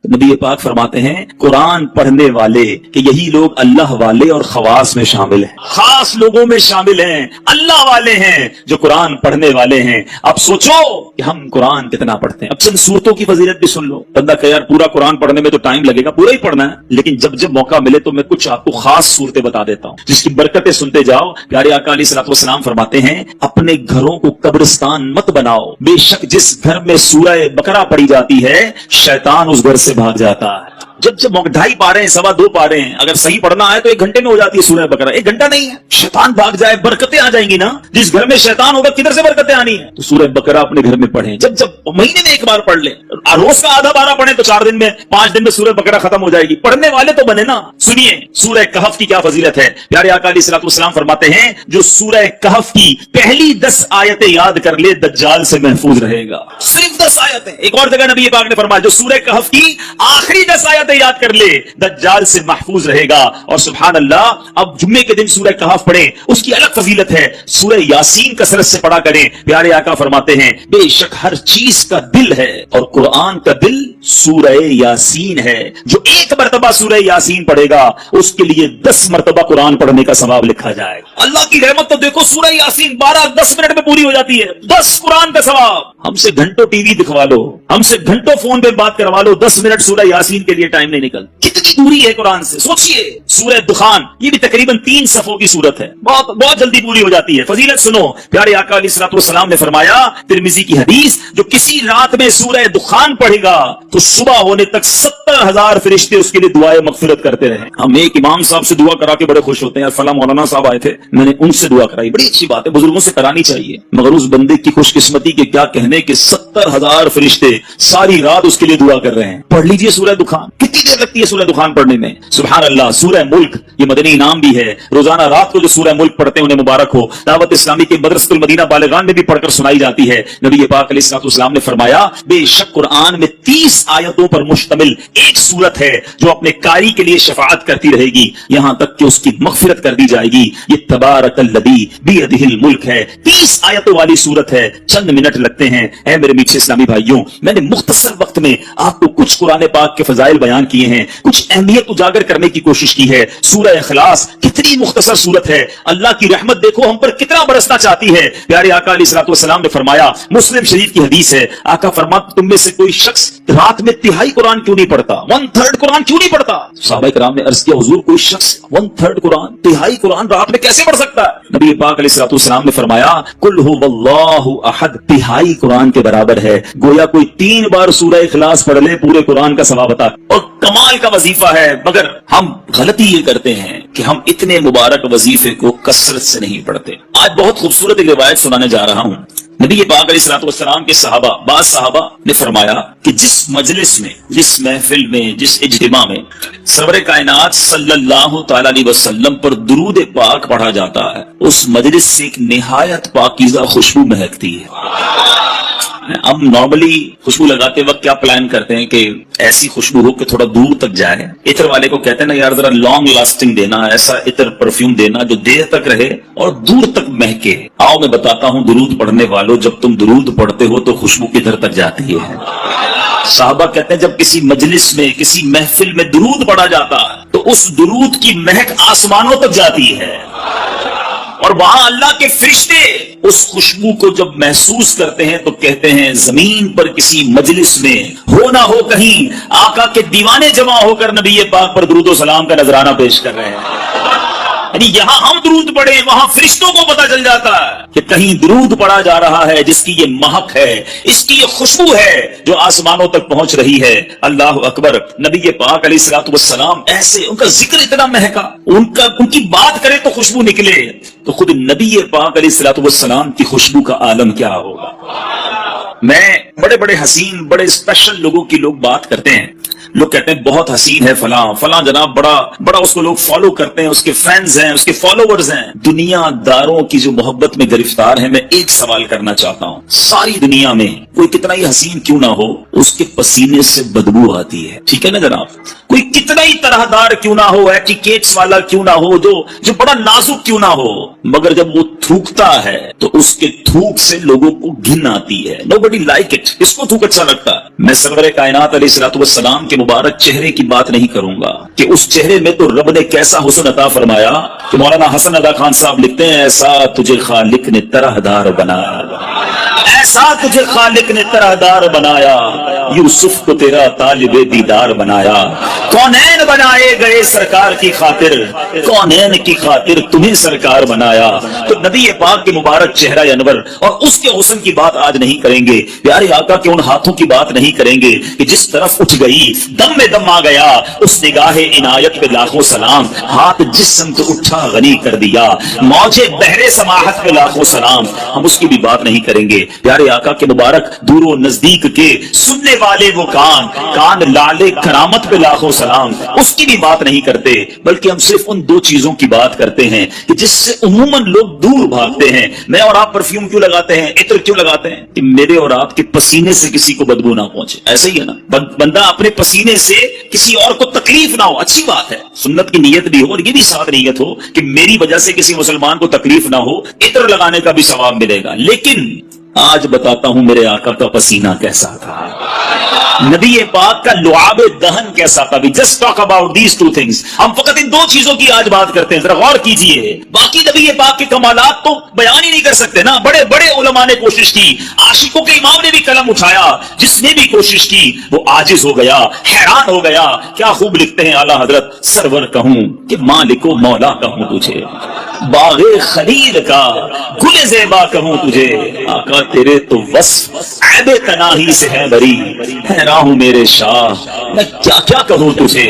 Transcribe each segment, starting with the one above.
नबी पाक फरमाते हैं कुरान पढ़ने वाले कि यही लोग अल्लाह वाले और खवास में शामिल हैं, खास लोगों में शामिल हैं, अल्लाह वाले हैं जो कुरान पढ़ने वाले हैं। अब सोचो कि हम कुरान कितना पढ़ते हैं। अब चंद सूरतों की फजीलत भी सुन लो। बंदा कहे यार पूरा कुरान पढ़ने में तो टाइम लगेगा, पूरा ही पढ़ना है, लेकिन जब जब मौका मिले तो मैं कुछ आपको खास सूरतें बता देता हूँ जिसकी बरकतें सुनते जाओ। प्यारे आका अलैहिस्सलाम फरमाते हैं अपने घरों को कब्रिस्तान मत बनाओ, बेशक जिस घर में सूरह बकरा पढ़ी जाती है शैतान उस घर से भाग जाता है। जब जब 2.5 पारे हैं, 2.25 पारे हैं, अगर सही पढ़ना है तो 1 घंटे में हो जाती है सूरह बकरा। 1 घंटा नहीं है, शैतान भाग जाए, बरकतें आ जाएंगी ना। जिस घर में शैतान होगा किधर से बरकतें आनी है? तो सूरह बकरा अपने घर में पढ़ें। जब जब महीने में 1 बार पढ़ ले, रोज का आधा बारह पढ़े तो 4 दिन में 5 दिन में सूरह बकरा खत्म हो जाएगी। पढ़ने वाले तो बने ना। सुनिए सूरह कहफ की क्या फजीलत है। प्यारे आका अलैहिस्सलाम फरमाते हैं जो सूरह कहफ की पहली 10 आयतें याद कर ले दज्जाल से महफूज रहेगा। सिर्फ 10 आयतें। एक और जगह नबी पाक ने फरमाया जो सूरह कहफ की आखिरी 10 आयतें याद कर ले दज्जाल से महफूज रहेगा। और सुभान अल्लाह, अब जुम्मे के दिन सूरह कहफ पढ़े, उसकी अलग फजीलत है। सूरह यासीन कसरत से पढ़ा करें। प्यारे आका फरमाते हैं बेशक हर चीज का दिल है और कुरान का दिल सूरह यासीन है। जो 1 मरतबा सूरह यासीन पढ़ेगा उसके लिए 10 मरतबा कुरान पढ़ने का सवाब लिखा जाएगा। अल्लाह की रहमत तो देखो, सूरह यासीन 12-10 मिनट में पूरी हो जाती है। 10 कुरान का सवाब। हमसे घंटों टीवी दिखवा लो, हमसे घंटों फोन पे बात करवा लो, 10 मिनट सूरह यासीन के लिए टाइम नहीं निकल। कितनी दूरी है कुरान से, सोचिए। सूरह दुखान ये भी तकरीबन 3 सफ़ों की सूरत है, बहुत जल्दी पूरी हो जाती है। फजीलत सुनो, प्यारे आका अलैहिस्सलाम ने फरमाया, तिरमिजी की हदीस, जो किसी रात में सूरह दुखान पढ़ेगा तो सुबह होने तक 70,000 फरिश्ते उसके लिए दुआएं मगफिरत करते रहे। हम एक इमाम साहब से दुआ करा के बड़े खुश होते हैं, फला मौलाना साहब आए थे, मैंने उनसे दुआ कराई, बड़ी अच्छी बात है, बुजुर्गों से करानी चाहिए। मगर उस बंदे की खुशकिस्मती के क्या कहने कि 70,000 फरिश्ते सारी रात उसके लिए दुआ कर रहे हैं। पढ़ लीजिए सूरह दुखान। कितनी देर लगती है सूरह दुखान पढ़ने में? सुभान अल्लाह। सूरह मुल्क ये मदनी इनाम भी है। रोजाना रात को जो सूरह मुल्क पढ़ते हैं उन्हें मुबारक हो। दावत इस्लामी के मदरसतुल मदीना बालिगान में भी पढ़कर सुनाई जाती है। नबी पाक अलैहिस्सलाम ने फरमाया बेशक कुरान में 30 आयतों पर मुश्तमिल एक सूरत है जो अपने कारी के लिए शफाअत करती रहेगी यहां तक कि उसकी मगफिरत कर दी जाएगी। ये तबारकल्लज़ी बियदिहिल मुल्क है। 30 आयतों वाली सूरत है। चंद मिनट लगते हैं। ऐ मेरे मीठे इस्लामी भाइयों, मैंने मुख्तसर वक्त में आपको कुछ कुरान पाक के फजाइल बयान किए हैं, कुछ अहमियत उजागर करने की कोशिश की है। सूरह इखलास कितनी मुख्तसर सूरत है। अल्लाह की रहमत देखो हम पर कितना बरसना चाहती है। प्यारे आका अलैहिस्सलाम ने फरमाया, मुस्लिम शरीफ की हदीस है, आका फरमाते तुम में से कोई शख्स रात में तिहाई कुरान क्यों नहीं पढ़ता, 1/3 कुरान क्यों नहीं पढ़ता? सहाबा किराम ने अर्ज किया, हुजूर कोई शख्स 1/3 कुरान, तिहाई कुरान रात में कैसे पढ़ सकता है? नबी पाक अलैहिस्सलाम ने फरमाया, कुल हुवल्लाहु अहद तिहाई कुरान के बराबर है। गोया कोई 3 बार सूरह इखलास पढ़ ले पूरे कुरान का सवाब अता। और कमाल का वजीफा है। मगर हम गलती ये करते हैं कि हम इतने मुबारक वजीफे को कसरत से नहीं पढ़ते। आज बहुत खूबसूरत एक रिवायत सुनाने जा रहा हूं। नबी पाक अलैहिस्सलाम के सहाबा, बाज़ सहाबा ने फरमाया कि जिस मजलिस में, जिस महफिल में, जिस इज्तिमा में सरवरे कायनात सल्लल्लाहु तआला अलैहि वसल्लम पर दुरूद पाक पढ़ा जाता है, उस मजलिस से एक निहायत पाकीज़ा खुशबू महकती है। हम नॉर्मली खुशबू लगाते वक्त क्या प्लान करते हैं कि ऐसी खुशबू हो कि थोड़ा दूर तक जाए। इत्र वाले को कहते हैं ना यार जरा लॉन्ग लास्टिंग देना, ऐसा इत्र परफ्यूम देना जो देर तक रहे और दूर तक महके। आओ मैं बताता हूं दुरूद पढ़ने वालों, जब तुम दुरूद पढ़ते हो तो खुशबू किधर तक जाती है। साहबा कहते हैं जब किसी मजलिस में, किसी महफिल में दुरूद पढ़ा जाता है तो उस दुरूद की महक आसमानों तक जाती है और वहां अल्लाह के फरिश्ते उस खुशबू को जब महसूस करते हैं तो कहते हैं जमीन पर किसी मजलिस में हो ना हो कहीं आका के दीवाने जमा होकर नबी पाक पर दुरूद व सलाम का नजराना पेश कर रहे हैं। यानी यहां हम दुरूद पढ़े, वहां फरिश्तों को पता चल जाता है कि कहीं दुरूद पढ़ा जा रहा है जिसकी ये महक है, इसकी ये खुशबू है जो आसमानों तक पहुंच रही है। अल्लाह अकबर। नबी पाक अलैहिस्सलाम ऐसे, उनका जिक्र इतना महका, उनकी बात करें तो खुशबू निकले, तो खुद नबी पाक अलैहिस्सलाम की खुशबू का आलम क्या होगा। मैं बड़े बड़े हसीन, बड़े स्पेशल लोगों की लोग बात करते हैं, लोग कहते हैं बहुत हसीन है फलां जनाब, बड़ा उसको लोग फॉलो करते हैं, उसके फैंस हैं, उसके फॉलोवर्स हैं। दुनियादारों की जो मोहब्बत में गिरफ्तार है, मैं एक सवाल करना चाहता हूं, सारी दुनिया में कोई कितना ही हसीन क्यों ना हो, उसके पसीने से बदबू आती है, ठीक है ना जनाब। کوئی کتنا ہی طرحدار کیوں نہ ہو, ایٹیکیٹس والا کیوں نہ ہو, جو بڑا نازک کیوں نہ ہو, مگر جب وہ تھوکتا ہے تو اس کے تھوک سے لوگوں کو گھن آتی ہے. nobody like it. اس کو تھوک اچھا لگتا ہے. میں سرور کائنات علیہ الصلوۃ والسلام کے مبارک چہرے کی بات نہیں کروں گا کہ اس چہرے میں تو رب نے کیسا حسن عطا فرمایا کہ مولانا حسن ادا خان صاحب لکھتے ہیں, ایسا تجھے خالق نے طرحدار بنایا, ایسا تجھے خالق نے طرحدار بنایا, یوسف کو تیرا طالب دیدار بنایا, کونین بنائے گئے سرکار کی خاطر, کونین کی خاطر تمہیں سرکار بنایا. تو نبی پاک کے مبارک چہرہ انور اور اس کے حسن کی بات آج نہیں کریں گے, پیارے آقا کے ان ہاتھوں کی بات نہیں کریں گے کہ جس طرف اٹھ گئی دم میں دم آ گیا, اس نگاہ عنایت پہ لاکھوں سلام, ہاتھ جس سمت اٹھا غنی کر دیا, موجے بحر سماحت پہ لاکھوں سلام. ہم اس کی بھی بات نہیں کریں گے. پیارے آقا کے مبارک دور و نزدیک کے سننے والے وہ کان لالے کرامت پہ لاکھوں سلام, اس کی بھی بات نہیں کرتے, بلکہ ہم صرف ان دو چیزوں کی بات کرتے ہیں کہ جس سے عموماً لوگ دور بھاگتے ہیں. میں اور آپ پرفیوم کیوں لگاتے ہیں, عطر کیوں لگاتے ہیں؟ کہ میرے اور آپ کے پسینے سے کسی کو بدبو نہ پہنچے. ایسے ہی ہے نا, بندہ اپنے پسینے سے کسی اور کو تکلیف نہ ہو, اچھی بات ہے. سنت کی نیت بھی ہو اور یہ بھی ساتھ نیت ہو کہ میری وجہ سے کسی مسلمان کو تکلیف نہ ہو, عطر لگانے کا بھی ثواب ملے گا. لیکن آج بتاتا ہوں میرے آقا کا پسینہ کیسا تھا, نبی پاک کا لعاب دہن کیسا تھا. Just talk about these two things. ہم فقط ان دو چیزوں کی آج بات کرتے ہیں, ذرا غور کیجئے. باقی نبی پاک کے کمالات تو بیان ہی نہیں کر سکتے نا. بڑے بڑے علماء نے کوشش کی, عاشقوں کے امام نے بھی قلم اٹھایا, جس نے بھی کوشش کی وہ عاجز ہو گیا, حیران ہو گیا. کیا خوب لکھتے ہیں اعلیٰ حضرت, سرور کہوں کہ مالک و مولا کہوں تجھے, باغ خلیل کا گل زیبا کہوں تجھے, آقا تیرے تو وصف عیب تناہی سے ہے بری, حیران ہوں میرے شاہ میں کیا کیا کہوں تجھے.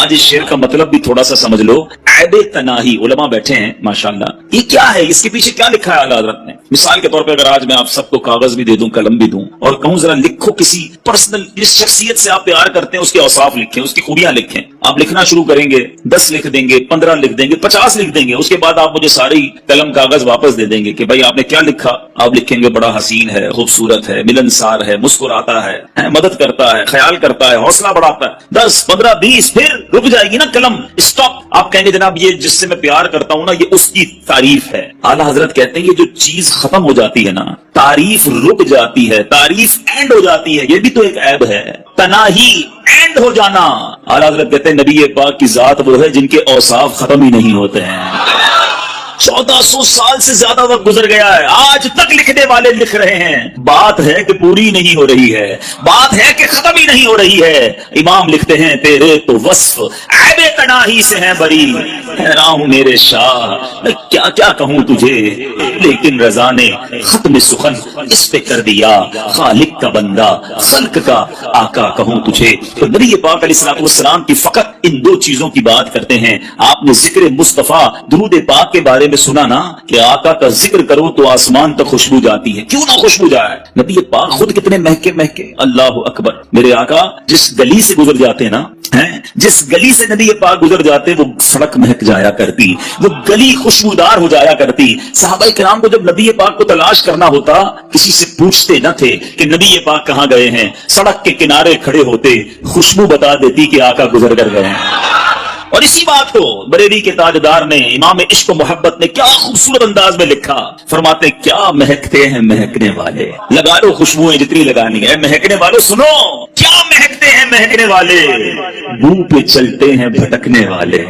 آج اس شعر کا مطلب بھی تھوڑا سا سمجھ لو. عیب تناہی, علماء بیٹھے ہیں ماشاءاللہ, یہ کیا ہے, اس کے پیچھے کیا لکھا ہے اعلیٰ حضرت نے. مثال کے طور پہ اگر آج میں آپ سب کو کاغذ بھی دے دوں, قلم بھی دوں, اور کہوں ذرا لکھو کسی پرسنل, جس شخصیت سے آپ پیار کرتے ہیں اس کے اوصاف لکھیں, اس کی خوبیاں لکھیں. آپ لکھنا شروع کریں گے, 10 لکھ دیں گے, 15 لکھ دیں گے, 50 لکھ دیں گے. اس کے بعد آپ مجھے ساری قلم کاغذ واپس دے دیں گے کہ بھائی آپ نے کیا لکھا. آپ لکھیں گے بڑا حسین ہے, خوبصورت ہے, ملنسار ہے, مسکراتا ہے, مدد کرتا ہے, خیال کرتا ہے, حوصلہ بڑھاتا ہے. 10 15 20 پھر رک جائے گی نا قلم, اسٹاپ. آپ کہیں گے جناب یہ جس سے میں پیار کرتا ہوں نا یہ اس کی تعریف ہے. اعلیٰ حضرت کہتے ہیں یہ جو چیز ختم ہو جاتی ہے نا, تعریف رک جاتی ہے, تعریف اینڈ ہو جاتی ہے, یہ بھی تو ایک عیب ہے. تناہی اینڈ ہو جانا. اعلیٰ حضرت کہتے ہیں نبی پاک کی ذات وہ ہے جن کے اوصاف ختم ہی نہیں ہوتے ہیں. 1400 سال سے زیادہ وقت گزر گیا ہے, آج تک لکھنے والے لکھ رہے ہیں. بات ہے کہ پوری نہیں ہو رہی ہے, بات ہے کہ ختم ہی نہیں ہو رہی ہے. امام لکھتے ہیں تیرے تو وصف عیب تناہی سے ہیں بری, حیران ہوں میرے شاہ میں کیا کیا کہوں تجھے. لیکن رضا نے ختم سخن اس پہ کر دیا, خالق کا بندہ خلق کا آقا کہوں تجھے. تو نبی پاک علیہ الصلوۃ والسلام کی فقط ان دو چیزوں کی بات کرتے ہیں. آپ نے ذکر مصطفیٰ درود پاک کے بارے میں سنا نا کہ آقا کا ذکر کرو تو آسمان تک خوشبو جاتی ہے. کیوں نہ خوشبو جائے, نبی پاک خود کتنے مہکے مہکے. اللہ اکبر. میرے آقا جس گلی سے گزر جاتے نا, جس گلی سے نبی پاک گزر جاتے وہ سڑک مہک جایا کرتی, وہ گلی خوشبودار ہو جایا کرتی. صحابہ کرام کو جب نبی پاک کو تلاش کرنا ہوتا کسی سے پوچھتے نہ تھے کہ نبی پاک کہاں گئے ہیں, سڑک کے کنارے کھڑے ہوتے, خوشبو بتا دیتی کہ آقا گزر کر گئے ہیں. اور اسی بات کو بریلی کے تاجدار نے, امام عشق و محبت نے کیا خوبصورت انداز میں لکھا. فرماتے کیا مہکتے ہیں مہکنے والے, لگا لو خوشبوئیں جتنی لگانی ہے. مہکنے والوں سنو, کیا مہکتے ہیں مہکنے والے, منہ پہ چلتے ہیں بھٹکنے والے.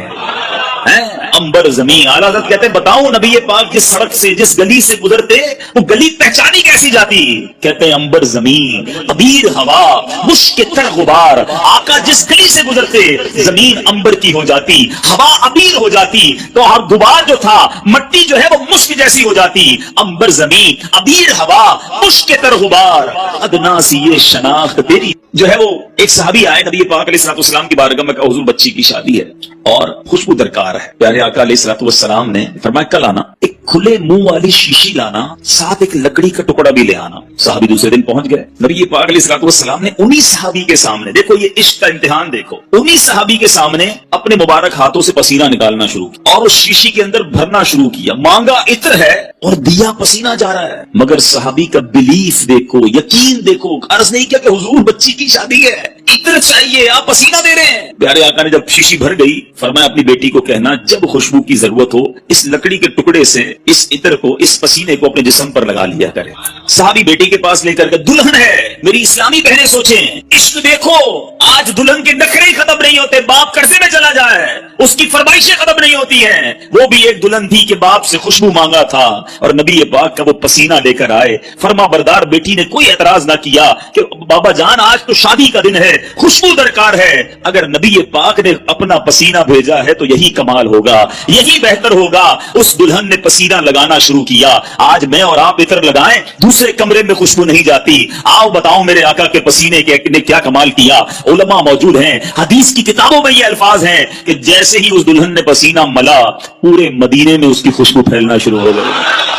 امبر زمین. اعلیٰ حضرت کہتے ہیں بتاؤں نبی پاک جس سڑک سے جس گلی سے گزرتے وہ گلی پہچانی کیسی جاتی. کہتے ہیں امبر زمین, عبیر ہوا, مشک تر غبار. آقا جس گلی سے گزرتے زمین امبر کی ہو جاتی, ہوا عبیر ہو جاتی, تو ہر غبار جو تھا مٹی جو ہے وہ مشک جیسی ہو جاتی. امبر زمین, عبیر ہوا, مشک تر غبار. ادنا سی یہ شناخت تیری. جو ہے وہ ایک صحابی آئے نبی پاک علیہ الصلوۃ والسلام کی بارگاہ میں, کہا حضور بچی کی شادی ہے اور خوشبو درکار ہے. پیارے آقا علیہ الصلوۃ والسلام نے فرمایا کل آنا, ایک کھلے منہ والی شیشی لانا, ساتھ ایک لکڑی کا ٹکڑا بھی لے آنا. صحابی دوسرے دن پہنچ گئے. نبی پاک علیہ الصلوۃ والسلام نے انہی صحابی کے سامنے, دیکھو یہ عشق کا امتحان دیکھو, انہی صحابی کے سامنے اپنے مبارک ہاتھوں سے پسینہ نکالنا شروع کیا اور اس شیشی کے اندر بھرنا شروع کیا. مانگا عطر ہے اور دیا پسینہ جا رہا ہے, مگر صحابی کا بلیف دیکھو, یقین دیکھو. عرض نہیں کیا کہ حضور بچی کی شادی ہے, عطر چاہیے, آپ پسینہ دے رہے ہیں. प्यारे आका ने जब शीशी भर गई, फरमाया अपनी बेटी को कहना जब खुशबू की जरूरत हो इस लकड़ी के टुकड़े से इस इत्र को, इस पसीने को अपने जिस्म पर लगा लिया करे। साहबी बेटी के पास लेकर के, दुल्हन है, मेरी इस्लामी बहनें सोचें, इश्क देखो, आज दुल्हन के नखरे ही खत्म नहीं होते, बाप कर्जे में चला जाए, उसकी फरमाइशें खत्म नहीं होती हैं। वो भी एक दुल्हन थी कि बाप से खुशबू मांगा था और नबी पाक का वो पसीना लेकर आए। फरमा बरदार बेटी ने कोई एतराज ना किया कि बाबा जान आज तो शादी का दिन है, खुशबू दरकार है। अगर नबी पाक ने अपना पसीना भेजा है तो यही कमाल होगा, यही बेहतर होगा। उस दुल्हन ने पसीना लगाना शुरू किया। आज मैं और आप इत्र लगाएं, दूसरे कमरे में खुशबू नहीं जाती। आओ बताओ मेरे आका के पसीने ने क्या कमाल किया। उलमा मौजूद हैं, हदीस की किताबों में ये अल्फाज हैं कि जैसे ही उस दुल्हन ने पसीना मला, पूरे मदीने में उसकी खुशबू फैलना शुरू हो गई।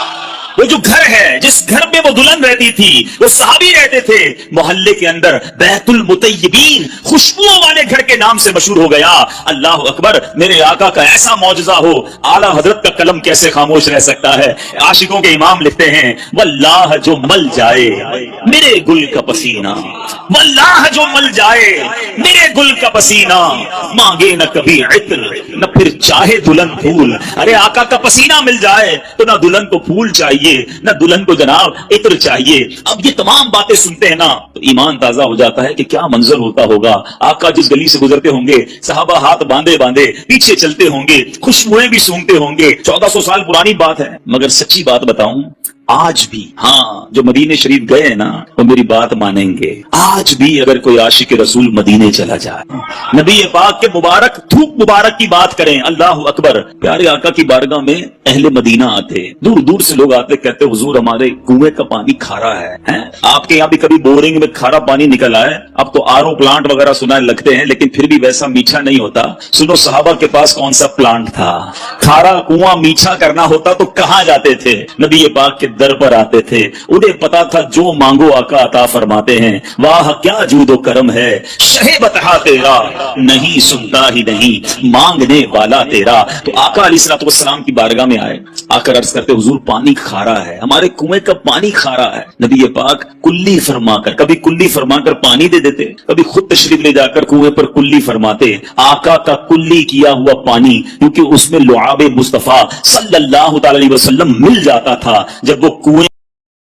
वो जो घर है, जिस घर में वो दुल्हन रहती थी, वो सहाबी रहते थे, मोहल्ले के अंदर बैतुल मुतय्यबीन, खुशबुओं वाले घर के नाम से मशहूर हो गया। अल्लाह अकबर, मेरे आका का ऐसा मौजज़ा हो, आला हजरत का कलम कैसे खामोश रह सकता है। आशिकों के इमाम लिखते हैं, वल्लाह जो मल जाए मेरे गुल का पसीना, वल्लाह जो मल जाए मेरे गुल का पसीना, मांगे न कभी इत्र न फिर चाहे दुल्हन फूल। अरे आका का पसीना मिल जाए तो ना दुल्हन को फूल चाहिए, ना दुल्हन को जनाब इत्र चाहिए। अब ये तमाम बातें सुनते हैं ना तो ईमान ताजा हो जाता है कि क्या मंजर होता होगा। आका जिस गली से गुजरते होंगे, सहाबा हाथ बांधे बांधे पीछे चलते होंगे, खुशबुएं भी सूंघते होंगे। 1400 साल पुरानी बात है, मगर सच्ची बात बताऊं, आज भी, हाँ, जो मदीने शरीफ गए हैं ना वो मेरी बात मानेंगे। आज भी अगर कोई आशिक रसूल मदीने चला जाए, नबी पाक के मुबारक धूप मुबारक की बात करें, अल्लाह अकबर, प्यारे आका की बारगाह में अहले मदीना आते, दूर दूर से लोग आते, कहते हुजूर हमारे कुएं का पानी खारा है? आपके यहाँ भी कभी बोरिंग में खारा पानी निकल आए? अब तो आरओ प्लांट वगैरह सुना लगते हैं, लेकिन फिर भी वैसा मीठा नहीं होता। सुनो सहाबा के पास कौन सा प्लांट था? खारा कुआं मीठा करना होता तो कहाँ जाते थे? नबी पाक के दर पर आते थे। उन्हें पता था जो मांगो आका अता फरमाते हैं। वाह क्या जूदो करम है, शहे बतहा तेरा, नहीं सुनता ही नहीं मांगने वाला तेरा। तो आका अलैहिस्सलाम की बारगाह में आए, आकर अर्ज करते हुजूर पानी खारा है, हमारे कुएं का पानी खारा है। नबी पाक कुल्ली फरमाकर, कभी कुल्ली फरमाकर पानी दे देते, कभी खुद तशरीफ ले जाकर कुएं पर कुल्ली फरमाते। आका का कुल्ली किया हुआ पानी, क्योंकि उसमें लुआब मुस्तफा सल्लल्लाहु अलैहि वसल्लम मिल जाता था। जब वो कुएं